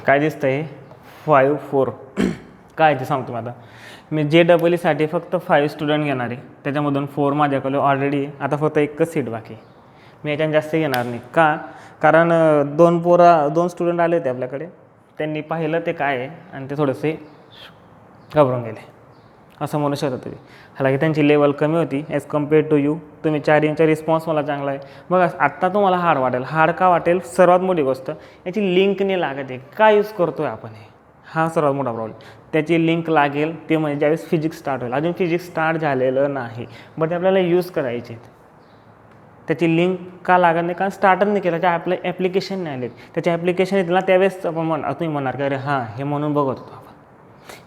काय दिसतं आहे 5-4 काय ते सांगतो आता. मी JEE फक्त 5 स्टुडंट घेणार आहे, त्याच्यामधून 4 माझ्याकडे ऑलरेडी. आता फक्त एकच सीट बाकी. मी याच्यात जास्त घेणार नाही. का? कारण 2 स्टुडंट आले होते आपल्याकडे, त्यांनी पाहिलं ते काय आहे आणि ते थोडेसे घाबरून गेले असं म्हणू शकता तुम्ही. हालाकी त्यांची लेवल कमी होती ॲज कम्पेअर्ड टू यू. तुम्ही 4 यांचा रिस्पॉन्स मला चांगला आहे. बघा आत्ता तुम्हाला हार्ड वाटेल. हार्ड का वाटेल? सर्वात मोठी गोष्ट याची लिंक नाही लागत आहे. का यूज करतो आहे आपण हे? हा सर्वात मोठा प्रॉब्लेम. त्याची लिंक लागेल ते म्हणजे ज्यावेळेस फिजिक्स स्टार्ट होईल. अजून फिजिक्स स्टार्ट झालेलं नाही, बट ते आपल्याला यूज करायचे. त्याची लिंक का लागत नाही? कारण स्टार्टर नाही केलं, त्याच्या आपल्या ॲप्लिकेशन नाही आले. त्याच्या ॲप्लिकेशन येतील ना त्यावेळेस आपण तुम्ही म्हणणार की अरे हां हे म्हणून बघत होतो आपण.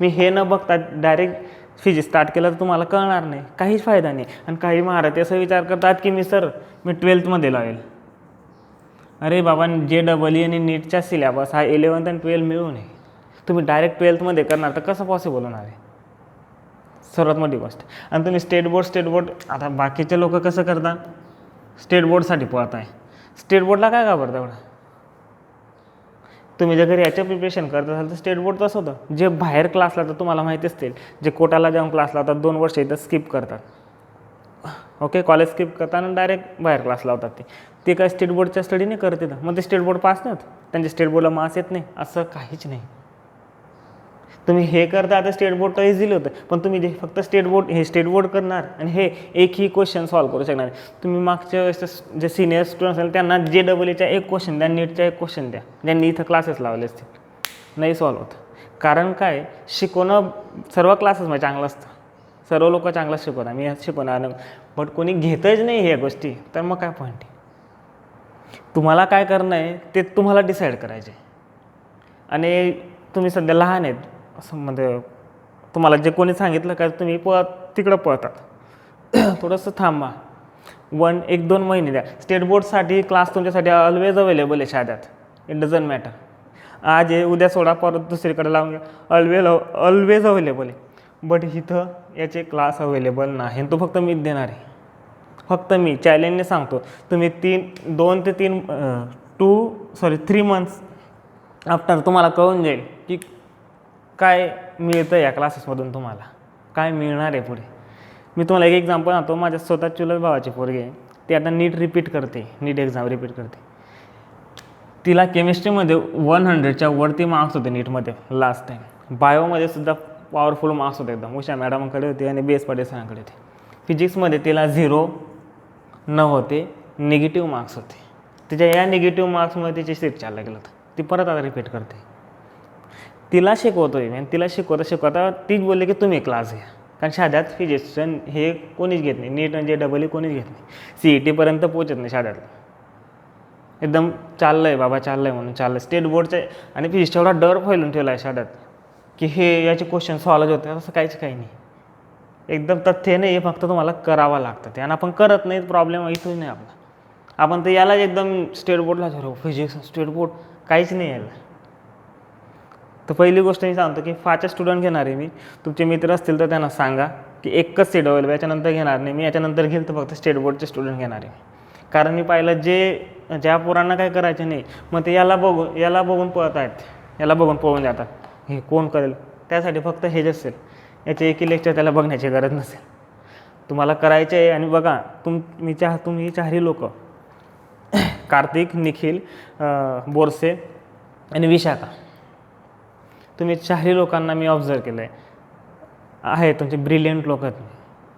मी हे न बघता डायरेक्ट फिजिक्स स्टार्ट केलं तर तुम्हाला कळणार नाही, काहीच फायदा नाही. आणि काही महाराज असा विचार करतात की मी 12th लावेल. अरे बाबा JEE आणि नीटच्या सिलेबस हा 11th आणि 12th मिळून आहे. तुम्ही डायरेक्ट 12th करणार तर कसं पॉसिबल होणार आहे? सर्वात मोठी गोष्ट. आणि तुम्ही स्टेट बोर्ड आता बाकीचे लोक कसं करतात? स्टेट बोर्डसाठी पळत आहे. स्टेट बोर्डला काय घाबरतं एवढं? तुम्ही जर घरी याचं प्रिपरेशन करत असाल तर स्टेट बोर्ड तसं होतं. जे बाहेर क्लासला तर तुम्हाला माहिती असतील, जे कोटाला जाऊन क्लास लावतात 2 वर्ष इथं स्किप करतात. ओके, कॉलेज स्किप करतात आणि डायरेक्ट बाहेर क्लास लावतात. ते काय स्टेट बोर्डच्या स्टडी नाही करत तिथं, मग ते स्टेट बोर्ड पास नाही होत, त्यांच्या स्टेट बोर्डला मार्क्स येत नाही, असं काहीच नाही. तुम्ही हे करता आता स्टेट बोर्ड तर इझिली होतं, पण तुम्ही जे फक्त स्टेट बोर्ड करणार आणि हे एकही क्वेश्चन सॉल्व्ह करू शकणार. तुम्ही मागच्या जे सिनियर स्टुडंट्स आहेत त्यांना JEEचा एक क्वेश्चन द्या, नीटचा एक क्वेश्चन द्या, ज्यांनी इथं क्लासेस लावले असतील, नाही सॉल्व्ह होत. कारण काय? शिकवणं सर्व क्लासेसमध्ये चांगलं असतं, सर्व लोक चांगलं शिकवणार, मी शिकवणार नाही, बट कोणी घेतच नाही ह्या गोष्टी, तर मग काय पॉईंट आहे? तुम्हाला काय करणं आहे ते तुम्हाला डिसाईड करायचे. आणि तुम्ही सध्या लहान आहेत असं म्हणजे तुम्हाला जे कोणी सांगितलं का तुम्ही तिकडं पळतात. थोडंसं थांबा, 1-2 महिने द्या. स्टेट बोर्डसाठी क्लास तुमच्यासाठी ऑलवेज अवेलेबल आहे शाळेत. It doesn't matter. आज आहे उद्या सोडा परत दुसरीकडे लावून घ्या, ऑलवेज अवेलेबल आहे. बट इथं याचे क्लास अवेलेबल नाही. तो फक्त मीच देणार आहे. फक्त मी चॅलेंजने सांगतो. तुम्ही 3 मंथ्स आफ्टर तुम्हाला कळून जाईल की काय मिळतं या क्लासेसमधून, तुम्हाला काय मिळणार आहे पुढे. मी तुम्हाला एक एक्झाम्पल सांगतो. माझ्या स्वतः चुलत भावाची पोरगी आहे, ती आता नीट एक्झाम रिपीट करते. तिला केमिस्ट्रीमध्ये 100च्या वरती मार्क्स होते नीटमध्ये लास्ट टाईम. बायोमध्ये सुद्धा पॉवरफुल मार्क्स होते एकदम. उषा मॅडमकडे होते आणि BS पाटील सरांकडे होते. फिजिक्समध्ये तिला 0 न होते, निगेटिव्ह मार्क्स होते. तिच्या या निगेटिव्ह मार्क्समुळे तिची सीट चालला गेलं होतं. ती परत आता रिपीट करते. तिला शिकवतोय मी, तिला शिकवता तीच बोलली की तुम्ही क्लास घ्या, कारण शाळेत फिजिक्स हे कोणीच घेत नाही. नीट आणि JEE कोणीच घेत नाही. CETपर्यंत पोहोचत नाही शाळेत. एकदम चाललं आहे बाबा, चाललं आहे म्हणून चाललं. स्टेट बोर्डचे आणि फिजिक्सचा एवढा डर फैलून ठेवला आहे शाळेत की हे याचे क्वेश्चन सॉल्व होते, असं काही नाही. एकदम तथ्य नाही, हे फक्त तुम्हाला करावं लागतं ते, आणि आपण करत नाही. प्रॉब्लेम इथून नाही आपला. आपण तर याला एकदम स्टेट बोर्डला फिजिक्स स्टेट बोर्ड काहीच नाही यायला. तर पहिली गोष्ट मी सांगतो की 5 स्टुडंट घेणार आहे मी. तुमचे मित्र असतील तर त्यांना सांगा की एकच सीट अवेलेबल, याच्यानंतर घेणार नाही मी. याच्यानंतर घेईल तर फक्त स्टेट बोर्डचे स्टुडंट घेणार आहे. कारण मी पाहिलं ज्या पोरांना काय करायचं नाही, मग ते याला बघून पळत आहेत, याला बघून पळून जातात. हे कोण करेल? त्यासाठी फक्त हेच असेल, याचे एकही लेक्चर त्याला बघण्याची गरज नसेल. तुम्हाला करायचं आहे. आणि बघा तुम्ही 4ही लोक, कार्तिक, निखिल, बोरसे आणि विशाखा, तुम्ही 4ही लोकांना मी ऑब्झर्व केलं आहे तुमचे ब्रिलियंट लोक आहेत.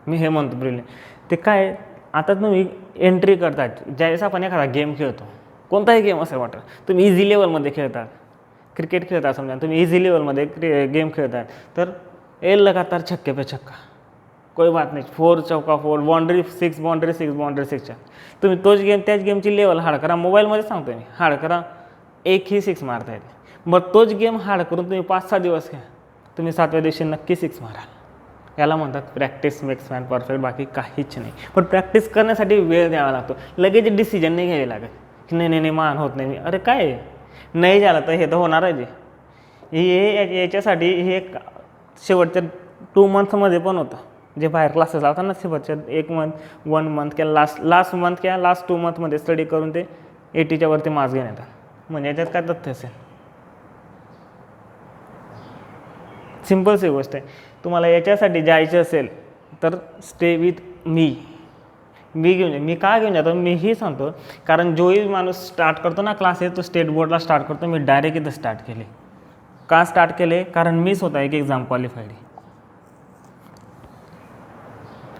मी हे म्हणतो ब्रिलियंट. ते काय, आता तुम्ही एंट्री करतात. ज्यावेळेस आपण एखादा गेम खेळतो, कोणताही गेम असं वाटतं, तुम्ही इझी लेवलमध्ये खेळतात, क्रिकेट खेळता समजा, तुम्ही इझी लेवलमध्ये गेम खेळतात, तर लगातार छक्के पे छक्का, कोई बात नाही, 4 चौका 4, बाउंड्री 6, बाउंड्री 6च्या तुम्ही त्याच गेमची लेवल हार्ड करा. मोबाईलमध्ये सांगतो मी, हार्ड करा, एकही 6 मारता येते. बट तोच गेम हार्ड करून तुम्ही 5-6 दिवस घ्या, तुम्ही 7व्या दिवशी नक्की 6 माराल. याला म्हणतात प्रॅक्टिस मेक्स मॅन परफेक्ट, बाकी काहीच नाही. पण प्रॅक्टिस करण्यासाठी वेळ द्यावा लागतो. लगेच डिसिजन नाही घ्यावे लागत की नाही मान होत नाही. अरे काय नाही झालं तर हे तर होणारच आहे. हे याच्यासाठी हे शेवटच्या 2 मंथमध्ये पण होतं. जे बाहेर क्लासेस लावतात ना, शेवटच्या 1 मंथ किंवा लास्ट मंथ किंवा लास्ट 2 मंथमध्ये स्टडी करून ते 80च्या वरती मार्क्स घेऊन येतात. म्हणजे याच्यात काय तथ्य असेल? सिम्पलची गोष्ट आहे. तुम्हाला याच्यासाठी जायचं असेल तर स्टे विथ मी घेऊन जा. मी का घेऊन जातो मीही सांगतो, कारण जोही माणूस स्टार्ट करतो ना क्लासेस तो स्टेट बोर्डला स्टार्ट करतो. मी डायरेक्ट इथं स्टार्ट केले. का स्टार्ट केले? कारण मी स्वतः एक एक्झाम क्वालिफाईड आहे.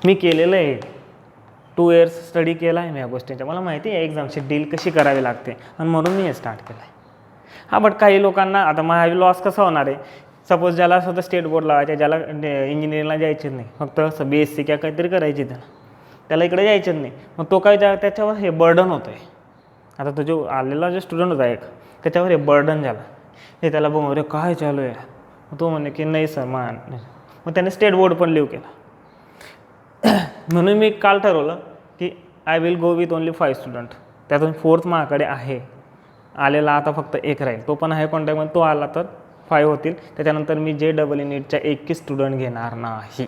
मी केलेलं आहे. 2 इयर्स स्टडी केला आहे मी या गोष्टींचा. मला माहिती आहे एक्झामची डील कशी करावी लागते आणि म्हणून मी हे स्टार्ट केलं आहे. हां, बट काही लोकांना आता माझा लॉस कसा होणार आहे? सपोज ज्याला स्वतः स्टेट बोर्ड लावायचे, ज्याला इंजिनिअरिंगला जायचेच नाही, फक्त असं BSc किंवा काहीतरी करायची त्याला इकडे जायचंच नाही, मग तो काय त्याच्यावर हे बर्डन होतं आहे. आता तो जो आलेला जो स्टुडंट होता एक, त्याच्यावर हे बर्डन झालं. हे त्याला बघून अरे काय चालू आहे, मग तो म्हणे की नाही सर मग त्याने स्टेट बोर्ड पण लिव्ह केला. म्हणून मी काल ठरवलं की I will go with only 5 student. त्यातून 4th माझ्याकडे आहे, आलेला आता फक्त एक राहील, तो पण आहे कॉन्टॅक्टमध्ये. तो आला तर 5 होतील. त्याच्यानंतर मी JEE नीटच्या 1 स्टुडंट घेणार नाही.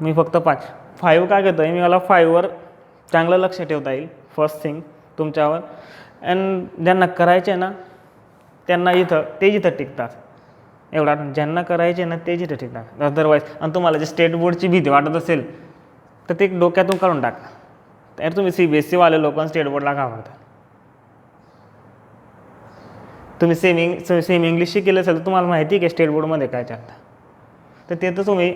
मी फक्त 5 का घेतो आहे? मी मला 5वर चांगलं लक्ष ठेवता येईल. फर्स्ट थिंग तुमच्यावर. अँड ज्यांना करायचे ना त्यांना ते जिथं टिकतात. एवढा ज्यांना करायचे ना ते जिथं टिकतात. अदरवाईज आणि तुम्हाला जे स्टेट बोर्डची भीती वाटत असेल तर ते डोक्यातून काढून टाका. तर तुम्ही CBSCवाले लोक स्टेट बोर्डला घाबरता. तुम्ही सेमी इंग्लिश शिकेलं असेल तर तुम्हाला माहिती आहे की स्टेट बोर्डमध्ये काय चालतं, तर ते तर तुम्ही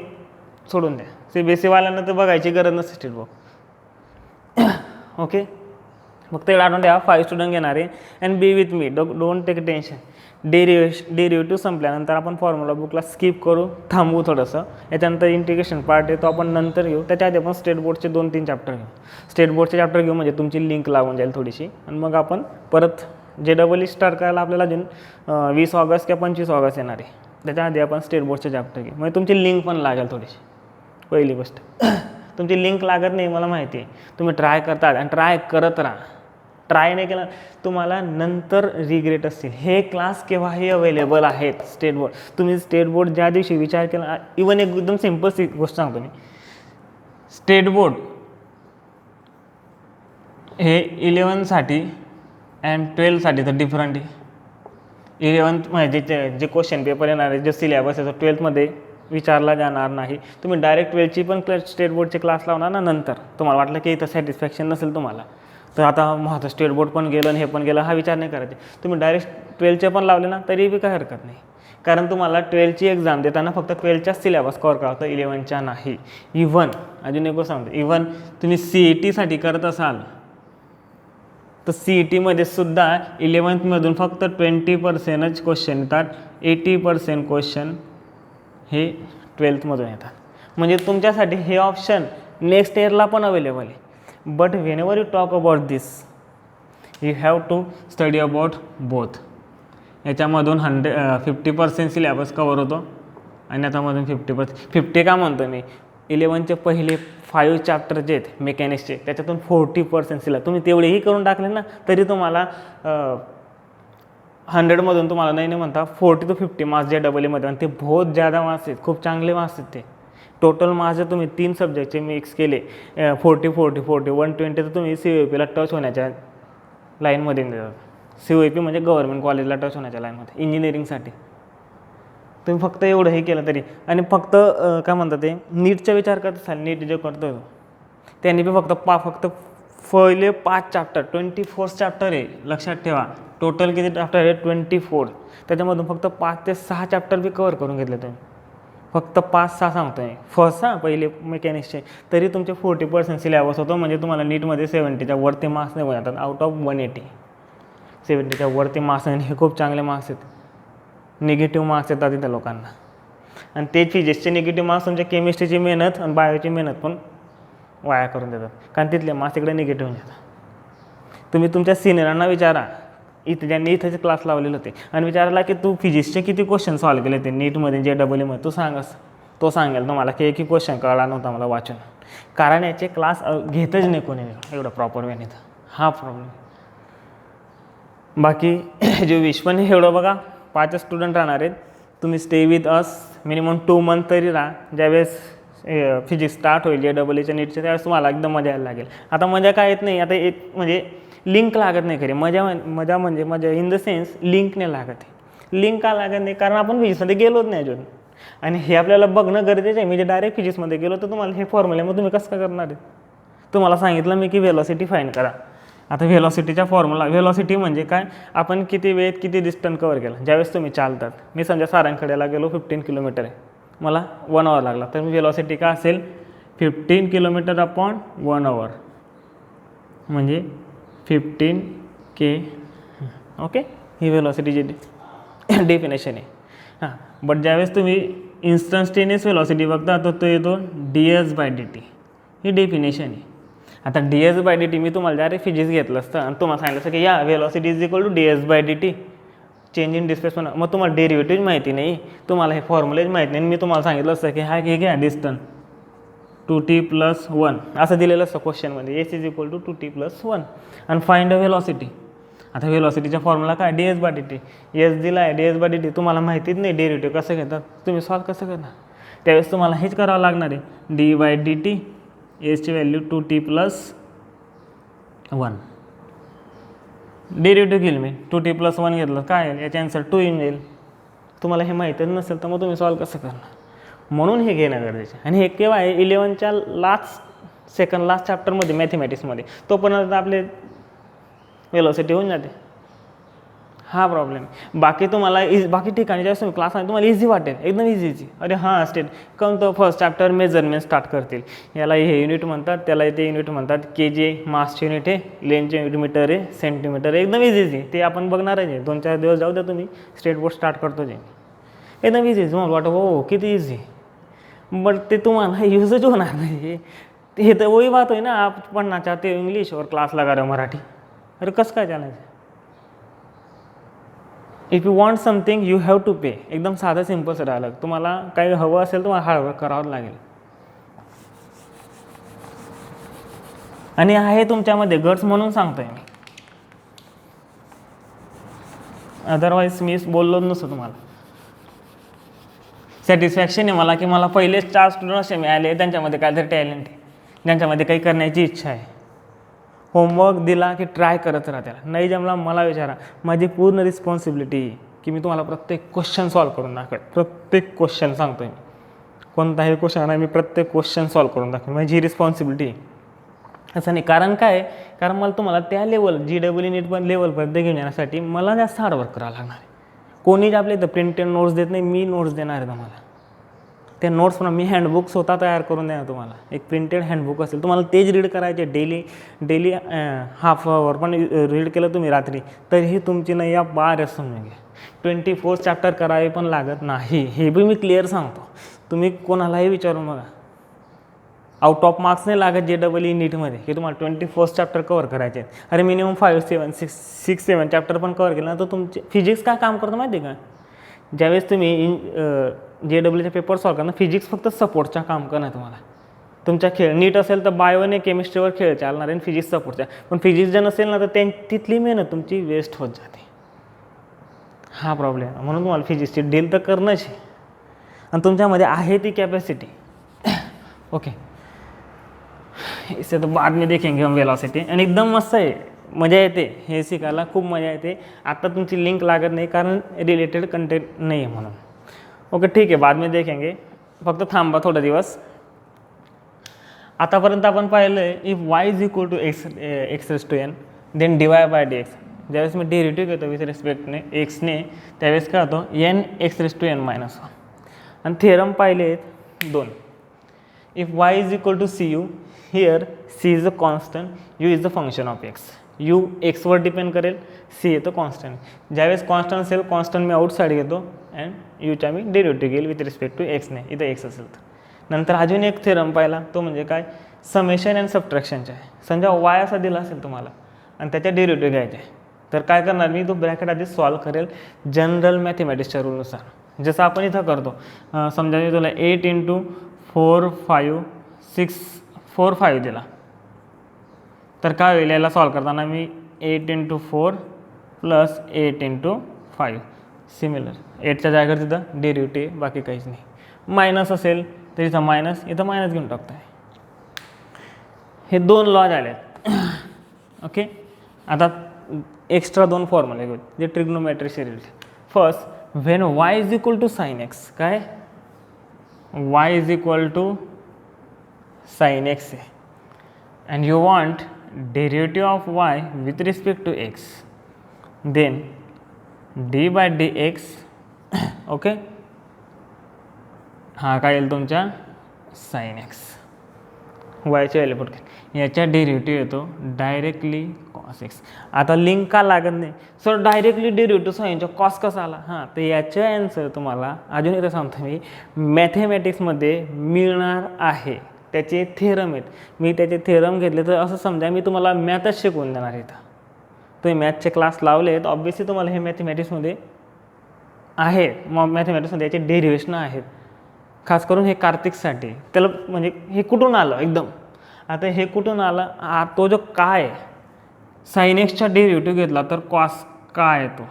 सोडून द्या. CBSCवाल्यांना तर बघायची गरज नसते स्टेट बोर्ड. ओके, फक्त एवढं आठवून द्या 5 स्टुडंट घेणार आहे. And be with me, don't take tension. Derivative संपल्यानंतर आपण फॉर्म्युला बुकला स्किप करू, थांबवू थोडंसं. याच्यानंतर इंटिग्रेशन पार्ट आहे तो आपण नंतर घेऊ. त्याच्या आधी आपण स्टेट बोर्डचे 2-3 चॅप्टर घेऊ. स्टेट बोर्डचे चॅप्टर घेऊ म्हणजे तुमची लिंक लागून जाईल थोडीशी. आणि मग आपण परत JEE स्टार्ट करायला आपल्याला अजून 20 ऑगस्ट किंवा 25 ऑगस्ट येणार आहे. त्याच्या आधी आपण स्टेट बोर्डचे चॅप्टर घेऊ, म्हणजे तुमची लिंक पण लागेल थोडीशी. पहिली गोष्ट तुमची लिंक लागत नाही मला माहिती आहे. तुम्ही ट्राय करतात आणि ट्राय करत राहा. ट्राय नाही केलं तुम्हाला नंतर रिग्रेट असतील. हे क्लास केव्हाही अवेलेबल आहेत. स्टेट बोर्ड तुम्ही स्टेट बोर्ड ज्या दिवशी विचार केला, इवन एकदम सिम्पल गोष्ट सांगतो मी. स्टेट बोर्ड हे 11साठी अँड 12साठी तर डिफरंट आहे. 11th म्हणजे जे क्वेश्चन पेपर येणार आहे, जो सिलेबस आहे तो 12thमध्ये विचारला जाणार नाही. तुम्ही डायरेक्ट 12ची पण स्टेट बोर्डचे क्लास लावणार ना नंतर. तुम्हाला वाटलं की इथं सॅटिस्फॅक्शन नसेल तुम्हाला, तर आता माझं स्टेट बोर्ड पण गेलं आणि हे पण गेलं हा विचार नाही करायचे. तुम्ही डायरेक्ट 12चे पण लावले ना तरी बी काही हरकत नाही, कारण तुम्हाला 12ची एक्झाम देताना फक्त 12च्या सिलेबस कव्हर करावं, 11च्या नाही. इव्हन अजून एक गोष्ट सांगतो, इव्हन तुम्ही CETसाठी करत असाल तर CETमध्ये सुद्धा 11thमधून फक्त 20%च क्वेश्चन येतात. 80% क्वेश्चन हे 12thमधून येतात. म्हणजे तुमच्यासाठी हे ऑप्शन नेक्स्ट इयरला पण अवेलेबल आहे. But whenever you talk about this you have to study about both. याच्यामधून 50% सिलेबस कवर होतो आणि आतामधून 50% का म्हणतो मी, 11चे पहिले 5 चॅप्टर जे आहेत मेकॅनिक्सचे त्याच्यातून 40% सिलेबस तुम्ही तेवढेही करून टाकले ना तरी तुम्हाला 100मधून तुम्हाला नाही म्हणता 40 to 50 मार्क्स JEEमध्ये. आणि ते बहुत ज़्यादा मार्क्स आहेत, खूप चांगले मार्क्स आहेत ते. टोटल मार्क्स जर तुम्ही 3 सब्जेक्टचे मिक्स केले 40 120 तर तुम्ही COEPला टच होण्याच्या लाईनमध्ये देतात. COEP म्हणजे गव्हर्नमेंट कॉलेजला टच होण्याच्या लाईनमध्ये इंजिनिअरिंगसाठी. तुम्ही फक्त एवढं हे केलं तरी. आणि फक्त काय म्हणतात ते नीटचा विचार करत असाल, नीट जे करतो त्यांनी बी फक्त पहिले 5 चॅप्टर 24 चॅप्टर आहे. लक्षात ठेवा टोटल किती चॅप्टर आहे 24. त्याच्यामधून फक्त 5 ते 6 चॅप्टर बी कवर करून घेतले तुम्ही. फक्त 5-6 सांगतो आहे फर्स्ट पहिले मेकॅनिक्सचे. तरी तुमचे 40% सिलेबस होतो. म्हणजे तुम्हाला नीटमध्ये 70च्या वरती मार्क्स नाही जातात. आउट ऑफ 180 70च्या वरती मार्क्स. आणि हे खूप चांगले मार्क्स आहेत. निगेटिव्ह मार्क्स येतात तिथं लोकांना. आणि ते फिजिक्सचे निगेटिव्ह मार्क्स तुमच्या केमिस्ट्रीची मेहनत आणि बायोची मेहनत पण वाया करून देतात, कारण तिथले मार्क्स इकडे निगेटिव्ह येतात. तुम्ही तुमच्या सिनियरांना विचारा ज्यांनी इथेच क्लास लावलेले होते आणि विचारला की तू फिजिक्सचे किती क्वेश्चन सॉल्व केले ते नीटमध्ये JEEमध्ये, तू सांगस. तो सांगेल तुम्हाला की एक क्वेश्चन कळला नव्हता मला वाचून, कारण याचे क्लास घेतच नाही कोणी एवढं प्रॉपर वेने. हा प्रॉब्लेम. बाकी जे विश्वने एवढं बघा 5 स्टुडंट राहणार आहेत. तुम्ही stay with us minimum 2 month तरी राहा. ज्यावेळेस फिजिक्स स्टार्ट होईल JEEच्या नीटचे त्यावेळेस तुम्हाला एकदम मजा यायला लागेल. आता मजा काय येत नाही, आता एक म्हणजे लिंक लागत नाही खरी. मजा इन द सेन्स लिंक नाही लागत आहे. लिंक का लागत नाही, कारण आपण फिजिक्समध्ये गेलोच नाही अजून. आणि हे आपल्याला बघणं गरजेचं आहे. मी जे डायरेक्ट फिजिक्समध्ये गेलो तर तुम्हाला हे फॉर्म्युला मग तुम्ही कसं काय करणार आहे. तुम्हाला सांगितलं मी की व्हेलॉसिटी फाईंड करा. आता व्हेलॉसिटीचा फॉर्म्युला, व्हेलॉसिटी म्हणजे काय, आपण किती वेळेत किती डिस्टन्स कव्हर केला. ज्यावेळेस तुम्ही चालतात, मी समजा सारंगखेड्याला गेलो 15 किलोमीटर आहे, मला 1 आवर लागला, तर व्हेलॉसिटी काय असेल 15 किलोमीटर अपॉन 1 आवर म्हणजे 15K. ओके, ही व्हेलॉसिटीची डेफिनेशन आहे. हां, बट ज्यावेळेस तुम्ही इन्स्टंटेनियस व्हेलॉसिटी बघता तर तो येतो ds/dt. ही डेफिनेशन आहे. आता ds/dt मी तुम्हाला डायरेक्ट फिजिक्स घेतलं असतं आणि तुम्हाला सांगितलं असतं की या velocity is equal to ds/dt, change in displacement. मग तुम्हाला डेरिव्हेटिव्ह माहिती नाही, तुम्हाला हे फॉर्म्युलेज माहिती नाही, मी तुम्हाला सांगितलं असतं की हा हे घ्या डिस्टन्स 2t+1 असं दिलेलं असतं क्वेश्चनमध्ये, s is equal to 2t+1 आणि फाइंड अ व्हेलॉसिटी. आता व्हेलॉसिटीचा फॉर्म्युला काय, ds/dt. s दिला आहे, ds/dt तुम्हाला माहितीच नाही डेरिव्हेटिव्ह कसं घेतात, तुम्ही सॉल्व कसं करणार. त्यावेळेस तुम्हाला हेच करावं लागणार आहे, d/dt, sची व्हॅल्यू 2t+1. डेरिव्हेटिव्ह घेईल मी, 2t+1 घेतलं काय आहे, याचे आन्सर 2 येऊन जाईल. तुम्हाला हे माहीतच नसेल तर मग तुम्ही सॉल्व कसं करणार. म्हणून हे घेणं गरजेचं आहे. आणि हे केव्हा आहे, 11च्या लास्ट चॅप्टरमध्ये मॅथमॅटिक्समध्ये, तोपर्यंत आपले व्हेलॉसिटी होऊन जाते. हा प्रॉब्लेम. बाकी तुम्हाला बाकी ठिकाणी ज्यावेळेस तुम्ही क्लास आहे तुम्हाला इझी वाटेल, एकदम इझी. अरे हां स्टेट कोणतं फर्स्ट चॅप्टर मेजरमेंट स्टार्ट करतील, याला हे युनिट म्हणतात, त्याला ते युनिट म्हणतात, KG मासचे युनिट आहे, लेनचे युनिट मीटर आहे, सेंटीमीटर आहे, एकदम इझी. ते आपण बघणारच आहे. 2-4 दिवस जाऊ द्या, तुम्ही स्टेट बोर्ड स्टार्ट करतो जे एकदम इझी. तुम्हाला वाटतं हो किती इझी, बट ते तुम्हाला यूजच होणार नाही. हे तर वही बात होई ना, आप पढ़ना चाहते हो इंग्लिश और क्लास लगा रहे हो मराठी. अरे कसं काय चालायचं. If you want something you have to pay. एकदम साधं सिम्पल राहिलं. तुम्हाला काही हवं असेल तुम्हाला हार्डवर्क करावं लागेल. आणि आहे तुमच्यामध्ये गट्स म्हणून सांगतोय मी, अदरवाईज मी बोललो नसतो तुम्हाला. सॅटिस्फॅक्शन आहे मला की मला पहिलेच 4 स्टुडंट असे मिळाले त्यांच्यामध्ये काहीतरी टॅलेंट आहे, ज्यांच्यामध्ये काही करण्याची इच्छा आहे. होमवर्क दिला की ट्राय करत राहा, त्याला नाही जमला मला विचारा. माझी पूर्ण रिस्पॉन्सिबिलिटी की मी तुम्हाला प्रत्येक क्वेश्चन सॉल्व करून दाखवेल. प्रत्येक क्वेश्चन सांगतोय मी, कोणताही क्वेश्चन आहे मी प्रत्येक क्वेश्चन सॉल्व करून दाखवेल. माझी रिस्पॉन्सिबिलिटी असं नाही. कारण काय, कारण मला तुम्हाला त्या लेवल GEE नीट पण लेवलपर्यंत घेऊन येण्यासाठी मला जास्त हार्डवर्क करावं लागणार आहे. कोणीच आपल्या इथं प्रिंटेड नोट्स देत नाही, मी नोट्स देणार आहे तुम्हाला. त्या नोट्स पण मी हँडबुक स्वतः तयार करून देणार तुम्हाला. एक प्रिंटेड हँडबुक असेल, तुम्हाला तेच रीड करायचे डेली हाफ आवर पण रीड केलं तुम्ही रात्री तरीही तुमची नाही या बार समजून घ्या. 24 चॅप्टर करावे पण लागत नाही, हे बी मी क्लिअर सांगतो. तुम्ही कोणालाही विचारून बघा, आउट ऑफ मार्क्स नाही लागत JEE नीटमध्ये की तुम्हाला 24 चॅप्टर कवर करायचे आहेत. अरे मिनिमम 5-7 चॅप्टर पण कवर केलं ना तर तुमचे फिजिक्स काय काम करतं माहिती आहे का. ज्यावेळेस तुम्ही JEEचे पेपर सॉल्व करणार, फिजिक्स फक्त सपोर्टचा काम करणार तुम्हाला. तुमच्या खेळ नीट असेल तर बायोने केमिस्ट्रीवर खेळ चालणार आहे, फिजिक्स सपोर्टचा. पण फिजिक्स जर नसेल ना तर तिथली मेहनत तुमची वेस्ट होत जाते. हा प्रॉब्लेम. म्हणून तुम्हाला फिजिक्सची डील तर करणंच आहे आणि तुमच्यामध्ये आहे ती कॅपॅसिटी. ओके, इसे तो बाद में देखेंगे हम वेलॉसिटी. आणि एकदम मस्त आहे, मजा येते हे शिकायला, खूप मजा येते. आता तुमची लिंक लागत नाही कारण रिलेटेड कंटेंट नाही आहे म्हणून. ओके ठीक आहे, बाद में देखेंगे. फक्त थांबा थोडा दिवस. आतापर्यंत आपण पाहिलं आहे if y is equal to x⁻n then dy/dx. ज्यावेळेस मी डेरिव्हेटिव्ह घेतो विथ रिस्पेक्टने एक्सने, त्यावेळेस काय होतो n x⁻n-1. आणि थेरम पाहिले आहेत 2. If y is equal to cu, here c is a constant, u is the function of x. u एक्सवर depend करेल, c येतो कॉन्स्टंट. ज्यावेळेस कॉन्स्टंट असेल, कॉन्स्टंट मी आउटसाईड घेतो अँड यूचा मी डेरिव्हेटिव्ह घेईल विथ रिस्पेक्ट टू एक्सने, इथं एक्स असेल तर. नंतर अजून एक थेरम पाहिला, तो म्हणजे काय, समेशन अँड सबट्रॅक्शनचा आहे. समजा y असा दिला असेल तुम्हाला आणि त्याच्या डेरिव्हेटिव्ह घ्यायचे आहे, तर काय करणार मी, तो ब्रॅकेट आधी सॉल्व करेल जनरल मॅथमॅटिक्सच्या रूलनुसार, जसं आपण इथं करतो. समजा मी तुला 8 × 4 5 6 4 5 दिला, तर काय होईल याला सॉल्व करताना मी 8 × 4 + 8 × 5 सिमिलर. 8च्या जागेवर तिथं डेरिव्हेटिव्ह, बाकी काहीच नाही. मायनस असेल तर इथं मायनस, इथं मायनस घेऊन टाकतो आहे. हे 2 लॉ झालेत. ओके, आता एक्स्ट्रा 2 फॉर्म्युले घेऊ जे trigonometry related. First, when y is equal to sin x, काय y is equal to sine x आहे and you want derivative of y with respect to x, then d by dx okay हा काय येईल तुमच्या sine x वायच्या value put याच्या derivative येतो directly cos x. आता link का लागत नाही सर डायरेक्टली डेरिव्हेटिव्ह साईनच्या कॉस कसा आला हां तर याचं ॲन्सर तुम्हाला अजून एकदा सांगतो मी मॅथेमॅटिक्समध्ये मिळणार आहे. त्याचे थेरम आहेत. मी त्याचे थेरम घेतले तर असं समजा मी तुम्हाला मॅथच शिकवून देणार इथं. तुम्ही मॅथचे क्लास लावले आहेत ऑब्व्हियसली तुम्हाला हे मॅथेमॅटिक्समध्ये आहे. मग मॅथेमॅटिक्समध्ये याचे डेरिव्हेशन आहेत खास करून हे कार्तिकसाठी. त्याला म्हणजे हे कुठून आलं एकदम आता हे कुठून आलं तो जो काय साइन एक्सचा डेरिव्हेटिव्ह घेतला तर कॉस काय येतो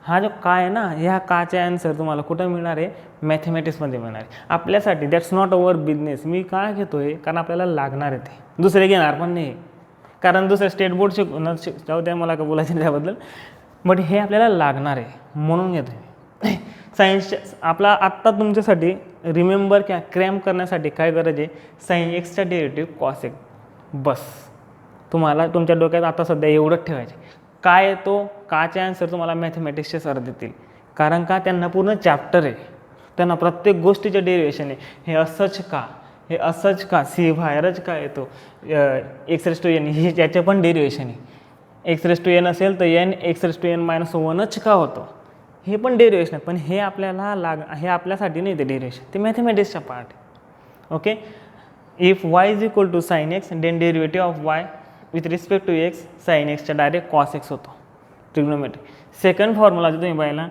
हा जो काय आहे ना ह्या काचे ॲन्सर तुम्हाला कुठं मिळणार आहे मॅथेमॅटिक्समध्ये मिळणार आहे. आपल्यासाठी दॅट्स नॉट अवर बिझनेस. मी काय घेतो आहे कारण आपल्याला लागणार आहे ते दुसरे घेणार पण नाही कारण दुसरे स्टेट बोर्ड जाऊ द्या मला का बोलायचं त्याबद्दल बट हे आपल्याला लागणार आहे म्हणून घेतो आहे. सायन्सच्या आपला आत्ता तुमच्यासाठी रिमेंबर किंवा क्रॅम्प करण्यासाठी काय गरज आहे साइन एक्सचा डेरिव्हेटिव्ह कॉस एक्स बस. तुम्हाला तुमच्या डोक्यात आता सध्या एवढंच ठेवायचे काय येतो काचे ॲन्सर तुम्हाला मॅथेमॅटिक्सचे सर देतील कारण का त्यांना पूर्ण चॅप्टर आहे. त्यांना प्रत्येक गोष्टीचे डेरिव्हेशन आहे. हे असंच का हे असंच का सी बाहेरच का येतो एक्स रेस टू एन हे याचे पण डेरिव्हेशन आहे. एक्स रेस टू एन असेल तर n x raise to n minus वनच का होतं हे पण डेरिव्हेशन आहे. पण हे आपल्याला हे आपल्यासाठी नाही ते डेरिव्हेशन ते मॅथेमॅटिक्सचा पार्ट आहे. Okay if y is equal to sine x then derivative of y with respect to x sine एक्सचा डायरेक्ट कॉस एक्स होतो ट्रिग्नोमेट्री. सेकंड फॉर्म्युला जो तुम्ही पाहिला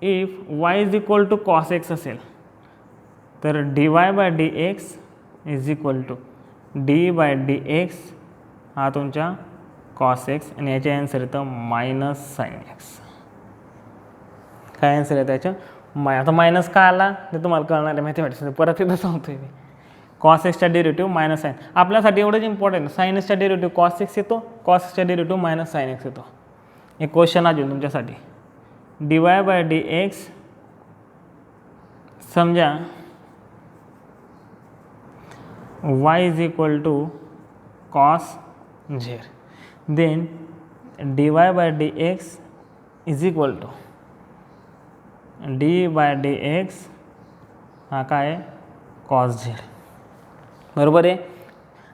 if y is equal to cos x असेल तर d y by d x is equal to d by d x हा तुमच्या cos x आणि याचे ॲन्सर येतं मायनस साइन एक्स. काय ॲन्सर आहे त्याचं आता मायनस का आला ते तुम्हाला कळणार आहे मॅथेमॅटिक्समध्ये परत एकदा सांगतोय मी. कॉस एक्सचा डेरिव्हेटिव्ह मायनस साइन आपल्यासाठी एवढंच इम्पॉर्टंट साइन एक्सचा डेरिव्हेटिव्ह कॉस एक्स येतो कॉस एक्सचा डेरिव्हेटिव्ह मायनस साइन एक्स येतो. एक क्वेश्चन अजून तुमच्यासाठी d y by d x समजा y is equal to cos z then d y by d x is equal to d by d x हा काय आहे कॉस झेड बरोबर आहे.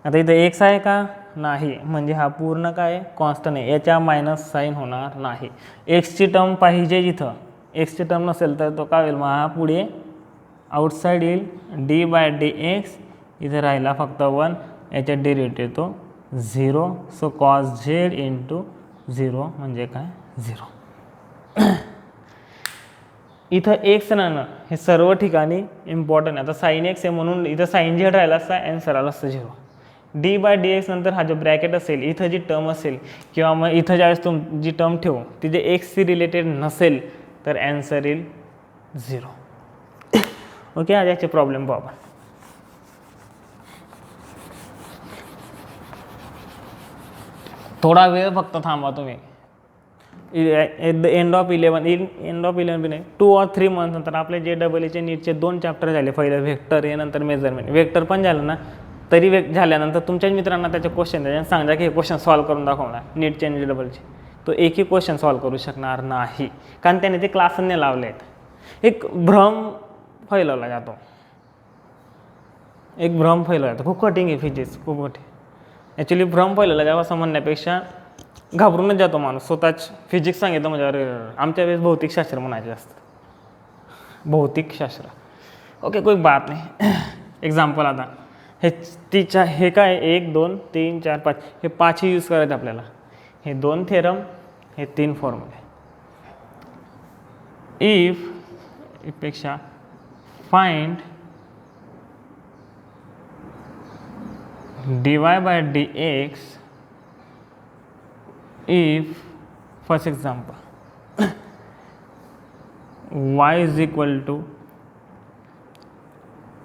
आता इथं एक्स आहे का नाही म्हणजे हा पूर्ण काय कॉन्स्टंट आहे याच्या मायनस साईन होणार नाही. एक्सची टर्म पाहिजे जिथं एक्सची टर्म नसेल तर तो काय होईल मग हा पुढे आउटसाईड येईल डी बाय डी एक्स इथं राहिला फक्त 1 याच्या डेरिव्हेटिव्ह तो 0 सो कॉस झेड इंटू 0 म्हणजे काय 0. इथं एक्स राहणं हे सर्व ठिकाणी इम्पॉर्टंट आहे. आता साइन एक्स आहे म्हणून इथं साइन झेड राहिला असता ॲन्सर आला असतं 0. डी बाय डी एक्स नंतर हा जो ब्रॅकेट असेल इथं जी टर्म असेल किंवा मग इथं ज्यावेळेस जी टर्म ठेवू ती जे एक्सशी रिलेटेड नसेल तर ॲन्सर येईल 0. ओके आज याचे प्रॉब्लेम पाहू आपण. थोडा वेळ फक्त थांबा तुम्ही. एट द एंड ऑफ 11 बी नाही 2 or 3 मंथ नंतर आपले जे डबलचे नीटचे 2 चॅप्टर झाले. पहिलं व्हेक्टर हे नंतर मेजरमेंट. व्हेक्टर पण झालं ना तरी झाल्यानंतर तुमच्याच मित्रांना त्याचे क्वेश्चन द्यायचे सांगा की हे क्वेश्चन सॉल्व करून दाखवणार नीटचे आणि डबलचे तो एकही क्वेश्चन सॉल्व करू शकणार नाही कारण त्याने ते क्लासने लावले आहेत. एक भ्रम फैलवला जातो खूप कठीण आहे फिजिक्स खूप कठीण ॲक्च्युली भ्रम फैलवला जावा असं म्हणण्यापेक्षा घाबरूनच जातो माणूस. स्वतःच फिजिक्स सांगितलं म्हणजे अरे आमच्या वेळेस भौतिकशास्त्र म्हणायचे असतं भौतिकशास्त्र. ओके कोई बात नाही. एक्झाम्पल आता हे काय 1 2 3 4 5 हे 5 यूज करायचं आपल्याला. हे 2 थेरम हे 3 फॉर्म्युले. इफ पेक्षा find dy by dx if first example y is equal to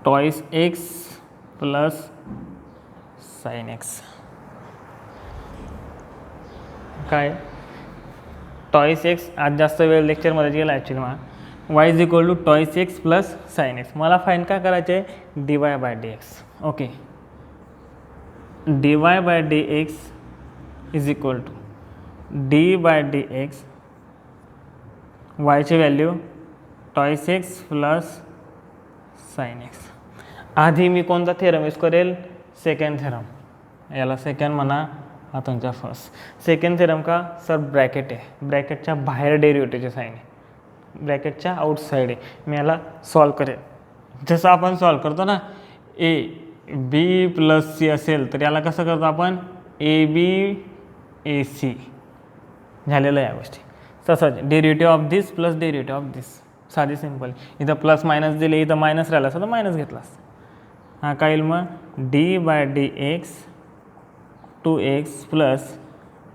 twice x plus sin x. काय टॉईस एक्स आज जास्त वेळ लेक्चरमध्ये गेला ॲक्च्युली मला y is equal to twice x plus sine x. मला फाईंड काय करायचे आहे, d y by d x. Okay, d y by d x is equal to d by d x, वायची value twice x plus sine x. आधी मी कोणता theorem use करेल, second theorem. याला सेकंड म्हणा, हा तुमचा फर्स्ट. सेकंड थेरम का सर, ब्रॅकेट आहे, ब्रॅकेटच्या बाहेर डेरिव्हेटिव्हची साईन आहे, ब्रॅकेटच्या आउटसाईड आहे. मी याला सॉल्व करेल. जसं आपण सॉल्व करतो ना, ए बी प्लस सी असेल तर याला कसं करतो आपण, ए बी ए सी झालेलं आहे या गोष्टी. तसंच derivative of this plus derivative of this, साधी सिंपल. इथं प्लस मायनस दिले, इथं मायनस राहिला असं तर मायनस घेतलास. हा काय येईल मग, d by d x 2x plus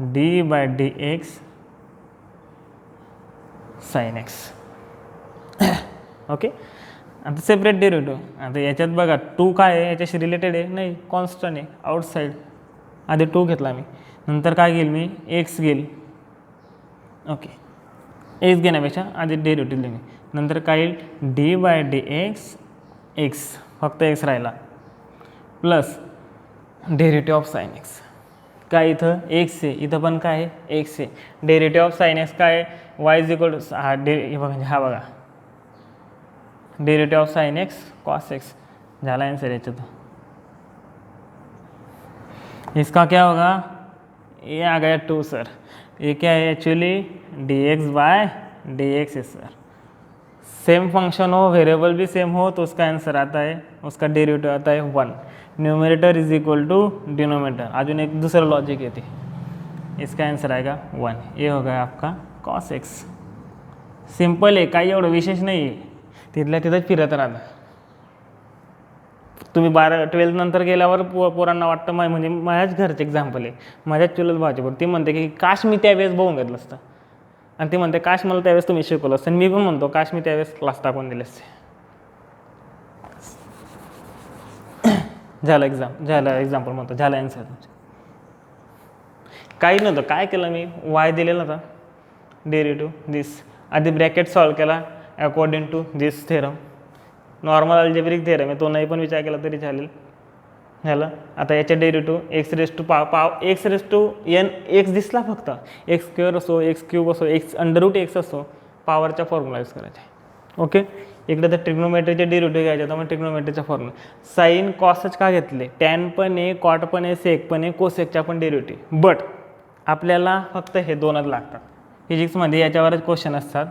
d by d x sine x. Okay, आता सेपरेट डेरिव्हेटिव्ह. आता याच्यात बघा 2 काय आहे, याच्याशी रिलेटेड आहे नाही, कॉन्स्टंट आहे आउटसाईड. आधी 2 घेतला मी, नंतर काय घेईल मी, एक्स घेईल. ओके, एक्स घेण्यापेक्षा आधी डेरिव्हेटिव्ह लिहिले. नंतर काय येईल, d by d x x, फक्त एक्स राहिला, plus derivative of sine x. काय इथं एक्स आहे, इथं पण काय आहे, एक्स आहे. डेरिव्हेटिव्ह ऑफ साइन एक्स काय आहे, वाय इज इक्वल टू हा बघा derivative of sine x cos x झाला आंसर याच्यात. इसका क्या होगा, ये आ गया 2 सर. ये क्या है actually, d x by d x है सर. सेम फंक्शन हो, वेरिएबल भी सेम हो तो उसका आंसर आता है, उसका डेरिवेटिव आता है 1. Numerator is equal to denominator. अजून एक दूसरा लॉजिक येते, इसका आंसर आएगा 1. ये हो गया आपका कॉस एक्स. सिंपल आहे, काही एवढं विशेष नाही आहे, तिथल्या तिथंच फिरत राहतं. तुम्ही 12th नंतर गेल्यावर पोरांना वाटतं म्हणजे माझ्याच घरचं एक्झाम्पल आहे, माझ्याच चुलत भावाची पोर. ती म्हणते की काश मी त्यावेळेस बघून घेतलं असतं, आणि ती म्हणते काश मला त्यावेळेस तुम्ही शिकवलं असतं. मी पण म्हणतो काश मी त्यावेळेस क्लास टाकून दिले असते. झालं एक्झाम्पल म्हणतो, झालं आन्सर. काही नव्हतं, काय केलं मी, वाय दिलेला होता डेरिव्हेटिव्ह दिस, आधी ब्रॅकेट सॉल्व केला according to this theorem. Normal algebraic theorem आहे, तो नाही पण विचार केला तरी चालेल. झालं. आता याच्या derivative x raise to x raise to n, x दिसला फक्त, एक्स स्क्वेअर असो, एक्स क्यूब असो, एक्स अंडररूट एक्स असो, पॉवरचा फॉर्म्युला यूज करायचा. ओके, इकडे तर ट्रिग्नोमेट्रीचे डेरिव्हेटिव्ह घ्यायचे, तर मग ट्रिग्नोमेट्रीचा फॉर्म्युला. साईन कॉसच का घेतले, टॅन पण आहे, कॉट पण आहे, सेक पण आहे, कोसेकच्या पण डेरिव्हेटिव्ह. बट आपल्याला फक्त हे दोनच लागतात. फिजिक्समध्ये याच्यावरच क्वेश्चन असतात,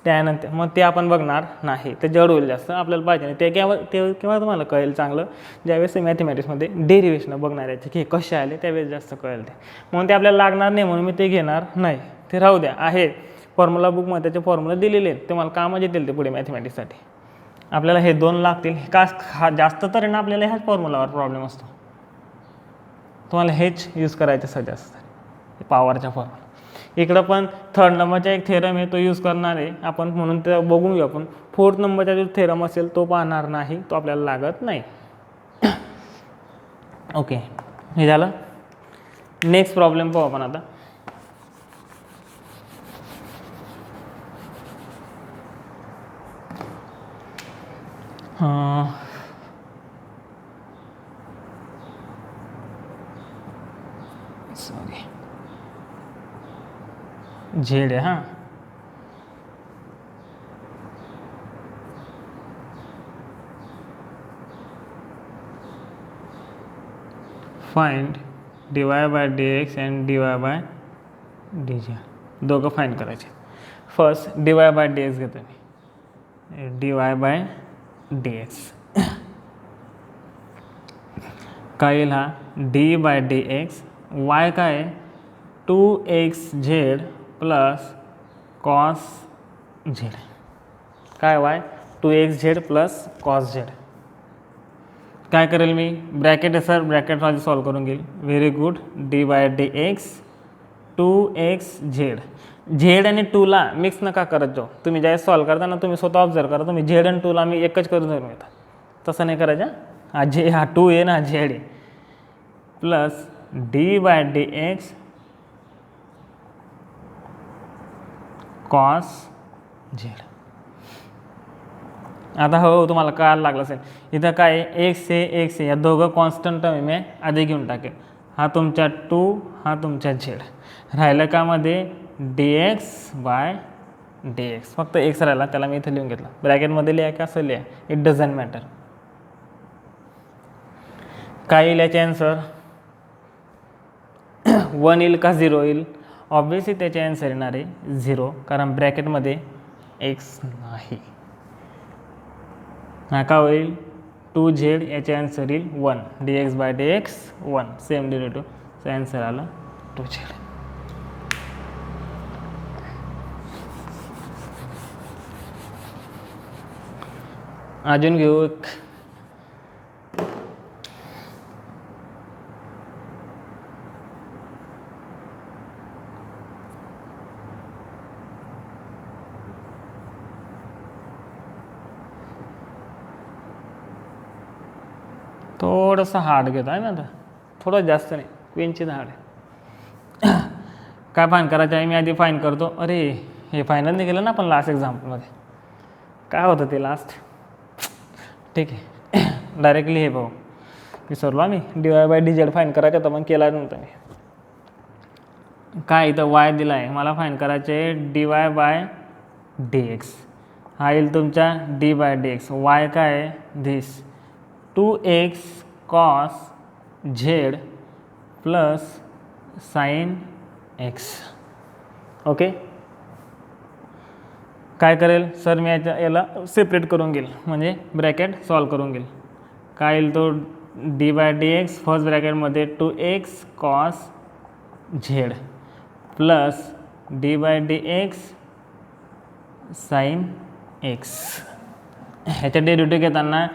टॅन, मग ते आपण बघणार नाही, ते जड होईल जास्त, आपल्याला पाहिजे नाही. ते केव्हा तुम्हाला कळेल चांगलं, ज्यावेळेस मॅथमॅटिक्समध्ये डेरिव्हेशन बघणार याचे की कसे आले, त्यावेळेस जास्त कळेल ते. म्हणून ते आपल्याला लागणार नाही, म्हणून मी ते घेणार नाही, ते राहू द्या. आहे फॉर्म्युला बुकमध्ये त्याचे फॉर्म्युला दिलेले आहेत, ते मला कामात येतील ते पुढे मॅथमॅटिक्ससाठी. आपल्याला हे 2 लागतील. जास्त तर ना आपल्याला ह्याच फॉर्म्युलावर प्रॉब्लेम असतो, तुम्हाला हेच यूज करायचं सध्या असतं, पॉवरच्या फॉर्म्युला. इकडं पण 3rd नंबरचा एक थेरम आहे, तो यूज करणार आहे आपण, म्हणून ते बघून घेऊ आपण. 4th नंबरचा जो थेरम असेल तो पाहणार नाही, तो आपल्याला लागत नाही. ओके, हे झालं. नेक्स्ट प्रॉब्लेम पाहू आपण आता. सॉरी, झेड आहे. हां, find d y by d x and d y by d z, दोघं फाइंड करायचे. First d y by d x घेतो मी, d y by d x काय येईल, हा d by d x, y काय आहे 2xz प्लस कॉस झेड. काय y 2xz plus cos z. काय करेल मी, ब्रॅकेट आहे सर, ब्रॅकेट आधी सॉल्व करून घेईल. Very good. D by d x 2xz. Z आणि 2ला मिक्स नका करत जाऊ तुम्ही, ज्यावेळेस सॉल्व करताना तुम्ही स्वतः ऑब्झर्व करा, तुम्ही झेड आणि 2ला मी एकच करून धरून येतात, तसं नाही करायचं. हा 2 आहे ना, झेड आहे, plus d by d x cos z. आता हो तुम्हाला कळायला लागलं असेल. इथं काय आहे, एक्स आहे या दोघं कॉन्स्टंट टर्म मी आधी घेऊन टाकेल. हा तुमचा 2, हा तुमचा झेड. राहिलं का मध्ये dx/dx. फक्त एक्स राहिला, त्याला मी इथं लिहून घेतलं. ब्रॅकेटमध्ये लिहा का असं लिहा, इट डझंट मॅटर. काय येईल याचे आन्सर? 1 येईल का 0 येईल? ऑब्व्हियसली त्याचे आन्सर येणार आहे 0, कारण ब्रॅकेटमध्ये एक्स नाही. हा का होईल 2z, याचे आन्सर येईल 1. dx/dx 1, सेम डेरिव्हेटिव्ह, आन्सर आला 2z. अजून घेऊ एक. थोडंसं हार्ड घेतो आहे ना आता, थोडं जास्त नाही, क्वीनची हार्ड आहे. काय फाईन करायचं आहे? मी आधी फाईन करतो. अरे हे फायनल नाही केलं ना आपण लास्ट एक्झाम्पलमध्ये. काय होतं ते लास्ट? ठीक आहे, डायरेक्टली हे भाऊ विसरलो आम्ही. dy/dz फाईन करायचं होतं, मग केला नव्हतं मी. काय इथं y दिला आहे, मला फाईन करायचे dy/dx. हा येईल तुमचा d/dx. y काय आहे? This 2x cos z plus sign x. Okay, काय करेल सर मी याला सेपरेट करून घेईल, म्हणजे ब्रॅकेट सॉल्व करून घेईल. काय येईल तो d/dx फर्स्ट ब्रॅकेटमध्ये 2x cos z plus d/dx sine x. ह्याच्या डेरिव्हेटिव्ह घेताना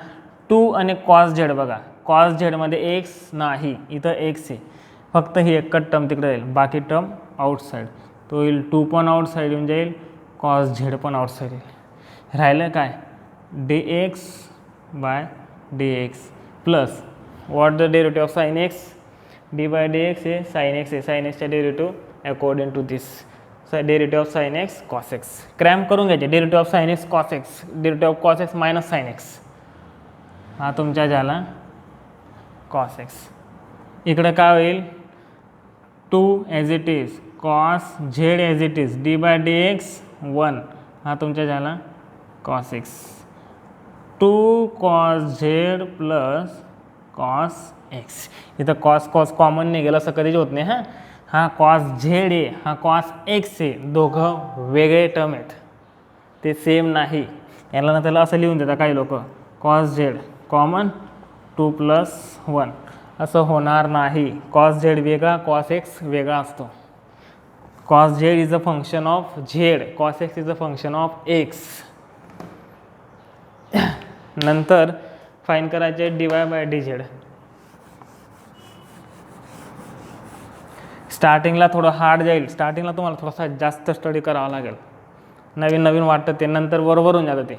2 आणि cos z बघा, cos z मध्ये x नाही, इथं x आहे. फक्त ही एकच टर्म तिकडे राहील, बाकी टर्म आउटसाईड. तो येईल 2 पण आउटसाईड येऊन जाईल, cos z पण आउटसाईड येईल. राहिलं काय dx/dx plus what the derivative of sine x. d/dx हे साइन x आहे, साइन xचा derivative according to this derivative of sine x cos x. Cramp करून घ्यायचे, derivative of sine x cos x, derivative of cos x minus sine x. हा तुमचा झाला cos x. इकडे काय होईल 2 as it is, cos z as it is, d/dx 1. हा तुमचा झाला cos x. 2 cos z plus cos x. इथं cos कॉमन नाही गेलं, असं कधीच होत नाही. हा cos z आहे, हा cos x आहे, दोघं वेगळे टर्म आहेत, ते सेम नाही. याला ना त्याला असं लिहून देतात काही लोक, cos z कॉमन 2 प्लस 1. असं होणार नाही. cos z वेगळा, cos x वेगळा असतो. cos z is a function of z, cos x is a function of x. नंतर फाईन करायचे dy/dz. स्टार्टिंगला थोडं हार्ड जाईल, स्टार्टिंगला तुम्हाला थोडासा जास्त स्टडी करावा लागेल. नवीन वाटतं ते, नंतर बरोबर होऊन जातं ते.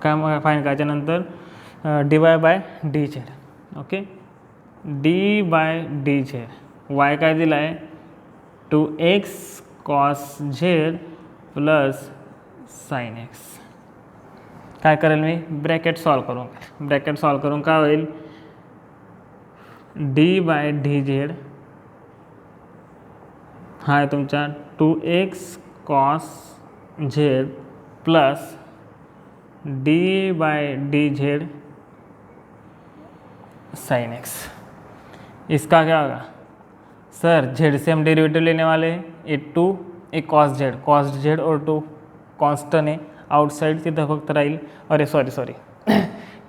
काय मग फाईन करायच्या नंतर dy/dz. ओके, d/dz y काय दिला आहे 2x cos z plus sign x. काय करेल मी ब्रॅकेट सॉल्व करून, ब्रॅकेट सॉल्व करून काय होईल d/dz हा आहे तुमचा 2x cos z प्लस d/dz साइन x. इसका क्या होगा सर? z से हम डेरिवेटिव लेने वाले हैं, एक 2 एक cos z और 2 कॉन्स्टंट आहे, आउटसाइड तिथं फक्त राहील. अरे सॉरी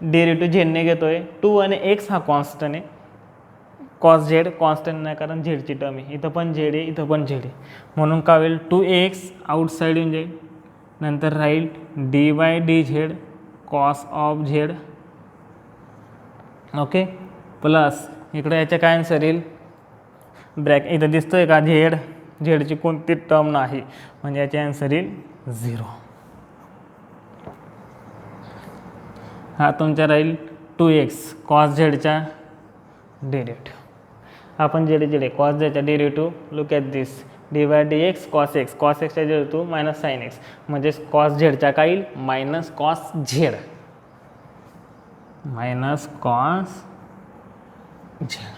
डेरिवेटिव झेडने घेतो आहे, 2 आणि x हा कॉन्स्टंट आहे, cos z कॉन्स्टंट नाही कारण झेडची टर्म आहे, इथं पण झेड आहे, इथं पण झेड आहे, म्हणून काय होईल 2x आउटसाइड येऊन जाईल. नंतर राहील dy/dz cos of z. Okay, plus इकडे याच्या काय आन्सर येईल इथं दिसतोय का झेडची कोणती टर्म नाही, म्हणजे याचे आन्सर येईल 0. हा तुमचा राहील 2x cos झेडचा डेरिव्हेटिव्ह. आपण जेडे cos झेडचा derivative look at this d y d x cos x, cos एक्सच्या जे तू मायनस साईन एक्स, म्हणजे कॉस झेडच्या काय येईल minus cos z, minus cos z.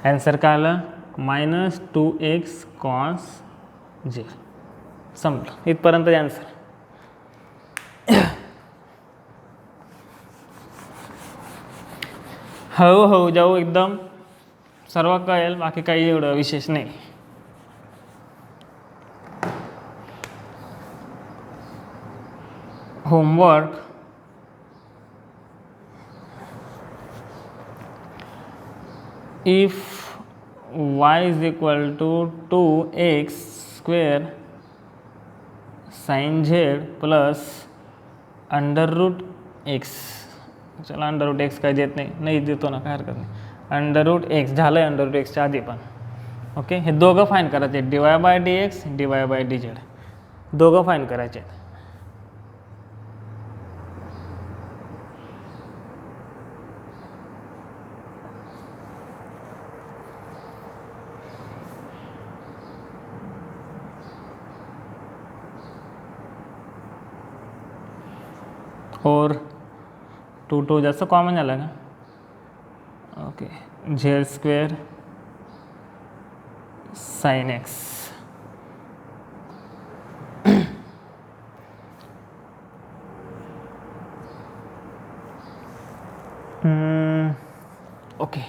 Answer काय आलं -2x कॉस झेड. संपलं इथपर्यंत ॲन्सर. हळूहळू जाऊ, एकदम सर्व कळेल, बाकी काही एवढं विशेष नाही. Homework if y is equal to 2x square sin z plus under root x. चला अंडर रूट एक्स काय देत नाही देतो ना, काय हरकत नाही. अंडर रूट एक्स झालं आहे अंडर रूट एक्सच्या आधी पण. ओके, हे दोघं फाईन करायचे, D y by d x D y by d z, दोघं फाईन करायचे. और 2 जास्त कॉमन झालं का. Okay, Z square sine x. Okay,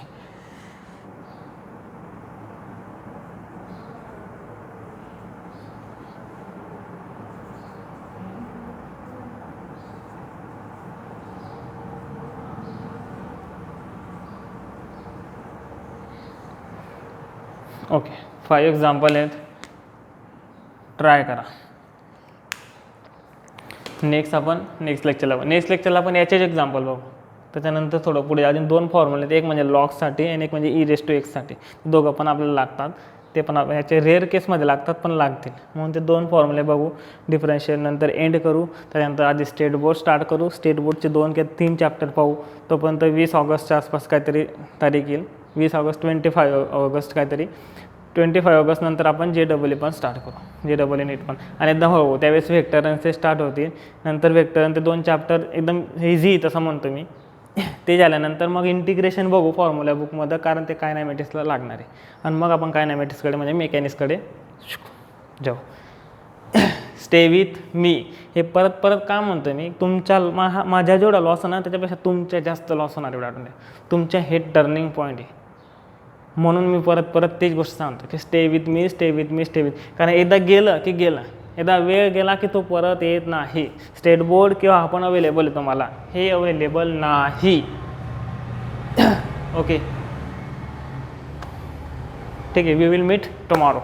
okay 5 example आहेत, ट्राय करा. नेक्स्ट लेक्चरला आपण याचेच एक्झाम्पल बघू. त्याच्यानंतर थोडं पुढे अजून 2 फॉर्म्युले आहेत, एक म्हणजे लॉगसाठी आणि एक म्हणजे e⁻x दोघं पण आपल्याला लागतात. ते पण याचे रेअर केसमध्ये लागतात पण लागतील, म्हणून ते 2 फॉर्म्युले बघू. डिफरन्शियल नंतर एंड करू. त्याच्यानंतर आधी स्टेट बोर्ड स्टार्ट करू. स्टेट बोर्डचे 2 किंवा 3 चॅप्टर पाहू. तोपर्यंत 20 ऑगस्टच्या आसपास काहीतरी तारीख येईल, 20 ऑगस्ट 25 ऑगस्ट काहीतरी. 25 ऑगस्ट नंतर आपण JEE पण स्टार्ट करू, JEE नीट पण. आणि एकदम हो त्यावेळेस व्हेक्टरांचे स्टार्ट होतील. नंतर व्हेक्टरांचे 2 चॅप्टर एकदम इझी तसं म्हणतो मी. ते झाल्यानंतर मग इंटिग्रेशन बघू फॉर्म्युला बुकमध्ये, कारण ते कायनॅमॅटिक्सला लागणार आहे. आणि मग आपण कायनॅमॅटिक्सकडे म्हणजे मेकॅनिक्सकडे जाऊ. स्टे विथ मी हे परत का म्हणतो मी, तुमच्या माझ्या जेवढा लॉस ना त्याच्यापेक्षा तुमच्या जास्त लॉस होणार एवढा आठवण. तुमच्या हे टर्निंग पॉईंट आहे, म्हणून मी परत तेच गोष्ट सांगतो की स्टे विथ मी. कारण एकदा गेलं की गेलं, एकदा वेळ गेला की तो परत येत नाही. स्टेट बोर्ड किंवा आपण अवेलेबल आहे तुम्हाला, हे अवेलेबल नाही. ओके ठीक आहे, वी विल मीट टुमॉरो.